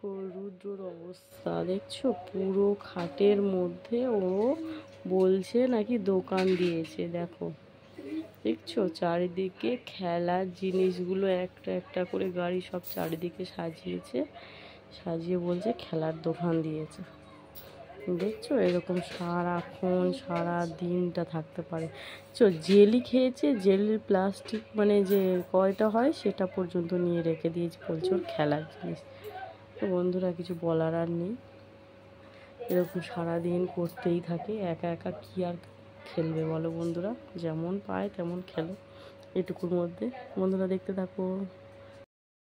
দেখো রুদ্রর অবস্থা দেখছো, পুরো খাটের মধ্যে ও বলছে নাকি দোকান দিয়েছে। দেখো দেখছো চারিদিকে খেলার জিনিসগুলো একটা একটা করে গাড়ি সব চারিদিকে সাজিয়েছে, সাজিয়ে বলছে খেলার দোকান দিয়েছে। দেখছো এরকম সারাক্ষণ সারা দিনটা থাকতে পারে। জেলি খেয়েছে, জেলির প্লাস্টিক মানে যে কয়টা হয় সেটা পর্যন্ত নিয়ে রেখে দিয়েছে, বলছে ওর খেলার জিনিস। তো বন্ধুরা কিছু বলার আর নেই, এরকম সারাদিন করতেই থাকে। একা একা কী আর খেলবে বলো বন্ধুরা, যেমন পায় তেমন খেলো এটুকুর মধ্যে। বন্ধুরা দেখতে থাকো।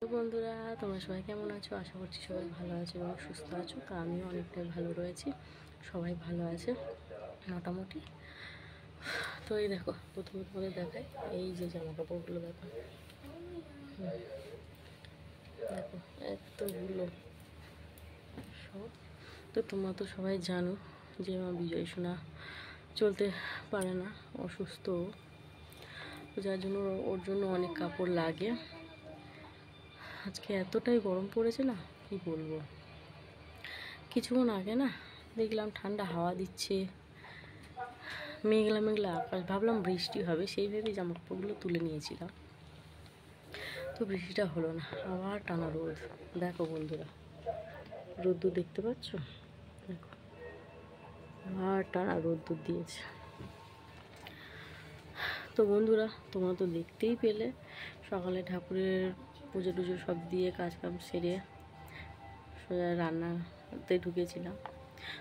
বন্ধুরা তোমরা সবাই কেমন আছো? আশা করছি সবাই ভালো আছো এবং সুস্থ আছো। তো আমিও অনেকটাই ভালো রয়েছি, সবাই ভালো আছে মোটামুটি। তো এই দেখো প্রথমে তোমাদের দেখায় এই যে জামা কাপড়গুলো দেখো, দেখো এতগুলো সব। তো তোমরা তো সবাই জানো যে আমার বিজয় সোনা চলতে পারে না, অসুস্থ, যার জন্য ওর জন্য অনেক কাপড় লাগে। আজকে এতটাই গরম পড়েছে না কি বলবো। কিছুক্ষণ আগে না দেখলাম ঠান্ডা হাওয়া দিচ্ছে, মেঘলা মেঘলা আকাশ, ভাবলাম বৃষ্টি হবে, সেই ভেবে জামা কাপড়গুলো তুলে নিয়েছিলাম। তো বৃষ্টিটা হলো না, আবার টানা রোদ। দেখো বন্ধুরা রোদ্দুর দেখতে পাচ্ছ, দেখো আবার টানা রোদ্দুর দিয়েছে। তো বন্ধুরা তোমরা তো দেখতেই পেলে, সকালে ঠাকুরের পুজো টুজো সব দিয়ে কাজকাম সেরে সোজা রান্নাতে ঢুকেছিলাম।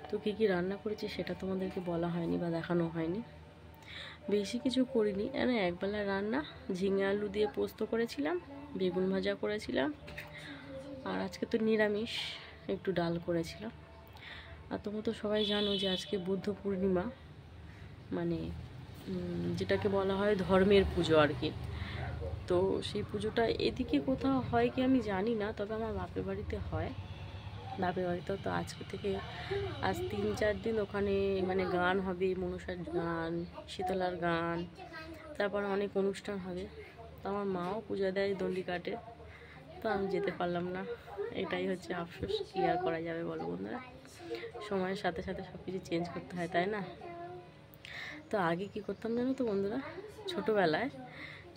তো কী কী রান্না করেছি সেটা তোমাদেরকে বলা হয়নি বা দেখানো হয়নি, বেশি কিছু করিনি। একবেলা রান্না, ঝিঙে আলু দিয়ে পোস্ত করেছিলাম, বেগুন ভাজা করেছিলাম, আর আজকে তো নিরামিষ, একটু ডাল করেছিলাম। আর তোমরা তো সবাই জানো যে আজকে বুদ্ধ পূর্ণিমা, মানে যেটাকে বলা হয় ধর্মের পুজো আর কি। তো সেই পুজোটা এদিকে কোথাও হয় কি আমি জানি না, তবে আমার বাপের বাড়িতে হয়। বাপের বাড়িতেও তো আজকে থেকে আজ 3-4 দিন ওখানে মানে গান হবে, মনসার গান, শীতলার গান, তারপর অনেক অনুষ্ঠান হবে। তো আমার মাও পূজা দেয়, দণ্ডি কাটে, তো আমি যেতে পারলাম না। এটাই হচ্ছে আফসোস, কী আর করা যাবে বলো বন্ধুরা, সময়ের সাথে সাথে সব কিছু চেঞ্জ করতে হয়, তাই না? তো আগে কি করতাম জানো তো বন্ধুরা, ছোটোবেলায়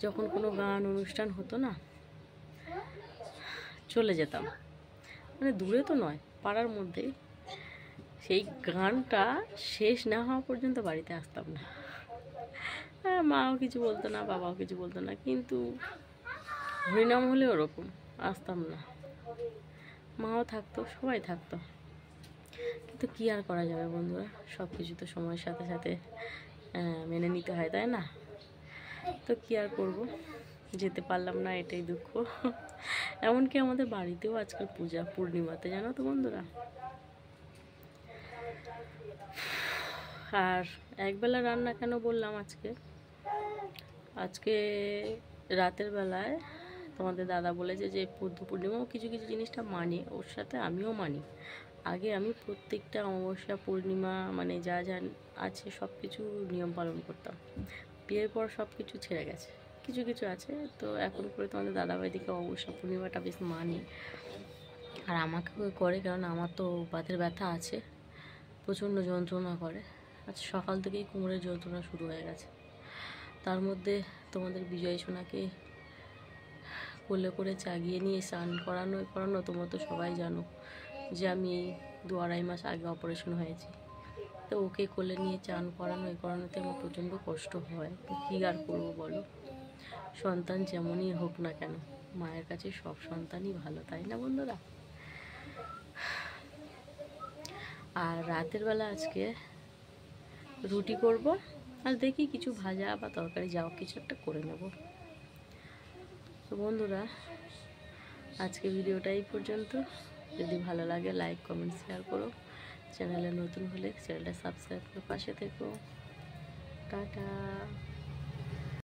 যখন কোনো গান অনুষ্ঠান হতো না, চলে যেতাম, মানে দূরে তো নয়, পাড়ার মধ্যেই। সেই গানটা শেষ না হওয়া পর্যন্ত বাড়িতে আসতাম না। মাও কিছু বলতো না, বাবাও কিছু বলতো না, কিন্তু হরিনাম হলে ওরকম আসতাম না। মাও থাকতো, সবাই থাকতো, কিন্তু কী আর করা যাবে বন্ধুরা, সব কিছু তো সময়ের সাথে সাথে মেনে নিতে হয়, তাই না? তো কী আর করবো, যেতে পারলাম না, এটাই দুঃখ। এমনকি আমাদের বাড়িতেও আজকাল পূজা পূর্ণিমাতে, জানো তো বন্ধুরা। আর একবেলা রান্না কেন বললাম, আজকে রাতের বেলায় তোমাদের দাদা বলেছে যে বুদ্ধ পূর্ণিমাও কিছু কিছু জিনিসটা মানে, ওর সাথে আমিও মানি। আগে আমি প্রত্যেকটা অমাবস্যা পূর্ণিমা মানে যা যা আছে সব কিছু নিয়ম পালন করতাম। বিয়ের পর সব কিছু ছেড়ে গেছে, কিছু কিছু আছে। তো এখন করে তোমাদের দাদাভাই দিকে অমাবস্যা পূর্ণিমাটা বেশ মানি, আর আমাকেও করে, কারণ আমার তো বাতের ব্যথা আছে, প্রচণ্ড যন্ত্রণা করে। আচ্ছা সকাল থেকেই কোমরের যন্ত্রণা শুরু হয়ে গেছে। তার মধ্যে তোমাদের বিজয় সোনাকে কোলে করে চাগিয়ে নিয়ে স্নান করানো তোমরা তো সবাই জানো যে আমি 2-2.5 মাস আগে অপারেশন হয়েছি। তো ওকে কোলে নিয়ে চান করানোতে আমার প্রচণ্ড কষ্ট হয়। তো কী আর করবো বলো, সন্তান যেমনই হোক না কেন, মায়ের কাছে সব সন্তানই ভালো, তাই না বন্ধুরা? আর রাতের বেলা আজকে রুটি করব, আর দেখি কিছু ভাজা বা তরকারি যাও কিছু একটা করে নেব। তো বন্ধুরা আজকে ভিডিওটা এই পর্যন্ত। যদি ভালো লাগে লাইক কমেন্ট শেয়ার করো, চ্যানেলে নতুন হলে চ্যানেলটা সাবস্ক্রাইব করে পাশে থেকো। টাটা।